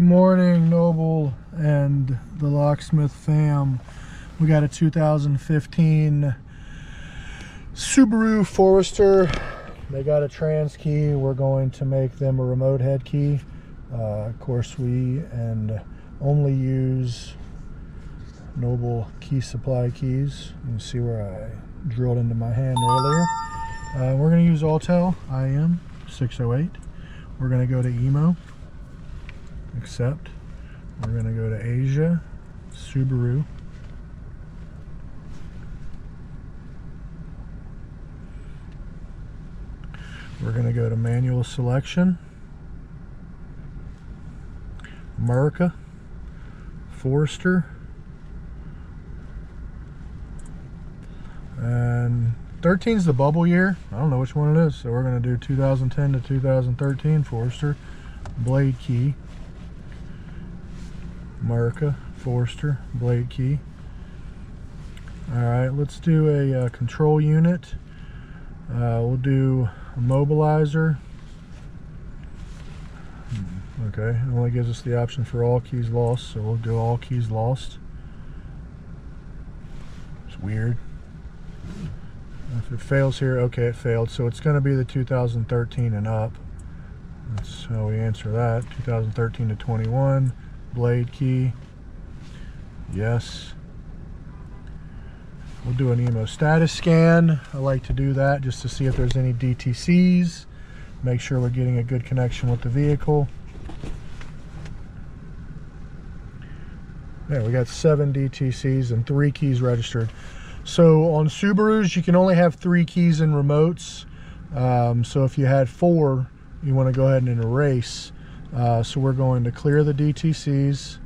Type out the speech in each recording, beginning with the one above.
Morning, Noble and the Locksmith fam. We got a 2015 Subaru Forester. They got a trans key. We're going to make them a remote head key. Of course, we only use Noble key supply keys. You can see where I drilled into my hand earlier. We're going to use Autel IM608. We're going to go to Emo. Accept. We're going to go to Asia, Subaru. We're going to go to manual selection, America, Forester, and 13 is the bubble year. I don't know which one it is, so we're going to do 2010 to 2013 Forester blade key. America, Forester, blade key. Alright, let's do a control unit. We'll do immobilizer. Okay, it only gives us the option for all keys lost, so we'll do all keys lost. It's weird. If it fails here, okay, it failed. So it's going to be the 2013 and up. That's how we answer that. 2013 to 21. Blade key, yes. We'll do an emo status scan. I like to do that just to see if there's any DTCs, make sure we're getting a good connection with the vehicle. Yeah, we got 7 DTCs and 3 keys registered. So on Subarus you can only have 3 keys in remotes, so if you had 4 you want to go ahead and erase. So we're going to clear the DTCs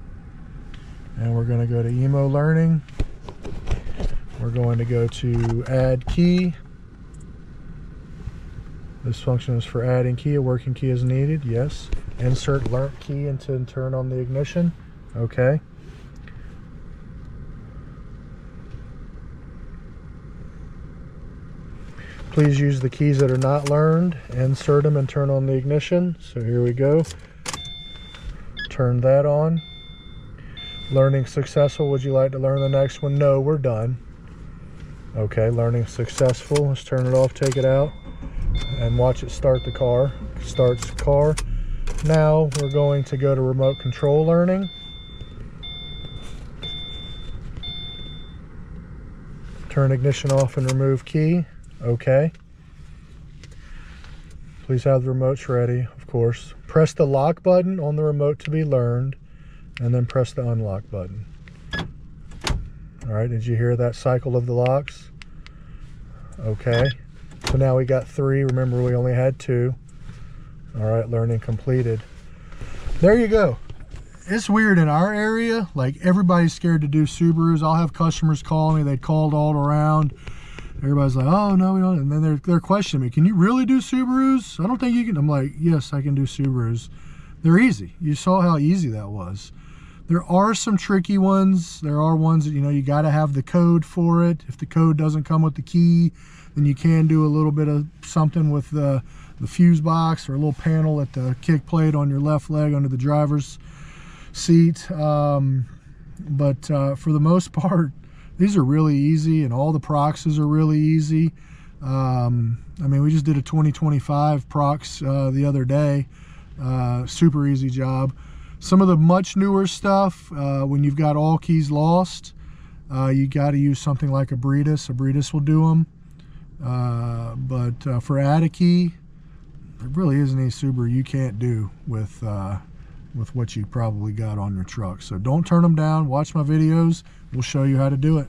and we're going to go to Emo Learning. We're going to go to Add Key. This function is for adding key. A working key is needed. Yes. Insert learnt key into and turn on the ignition. Okay. Please use the keys that are not learned. Insert them and turn on the ignition. So here we go. Turn that on. Learning successful. Would you like to learn the next one? No, we're done. Okay, learning successful. Let's turn it off, take it out, and watch it start the car. Starts the car. Now we're going to go to remote control learning. Turn ignition off and remove key. Okay. Please have the remotes ready, of course. Press the lock button on the remote to be learned, and then press the unlock button. All right, did you hear that cycle of the locks? Okay, so now we got 3. Remember, we only had 2. All right, learning completed. There you go. It's weird in our area, like everybody's scared to do Subarus. I'll have customers call me, they called all around. Everybody's like, oh no, we don't. And then they're questioning me, can you really do Subarus? I don't think you can. I'm like, yes, I can do Subarus. They're easy. You saw how easy that was. There are some tricky ones. There are ones that, you know, you got to have the code for it. If the code doesn't come with the key, then you can do a little bit of something with the fuse box or a little panel at the kick plate on your left leg under the driver's seat. But for the most part, these are really easy, and all the proxes are really easy. I mean, we just did a 2025 prox the other day. Super easy job. Some of the much newer stuff, when you've got all keys lost, you got to use something like a Breedis. A Breedis will do them. But for add a key, there really isn't any Subaru you can't do with what you probably got on your truck. So don't turn them down. Watch my videos. We'll show you how to do it.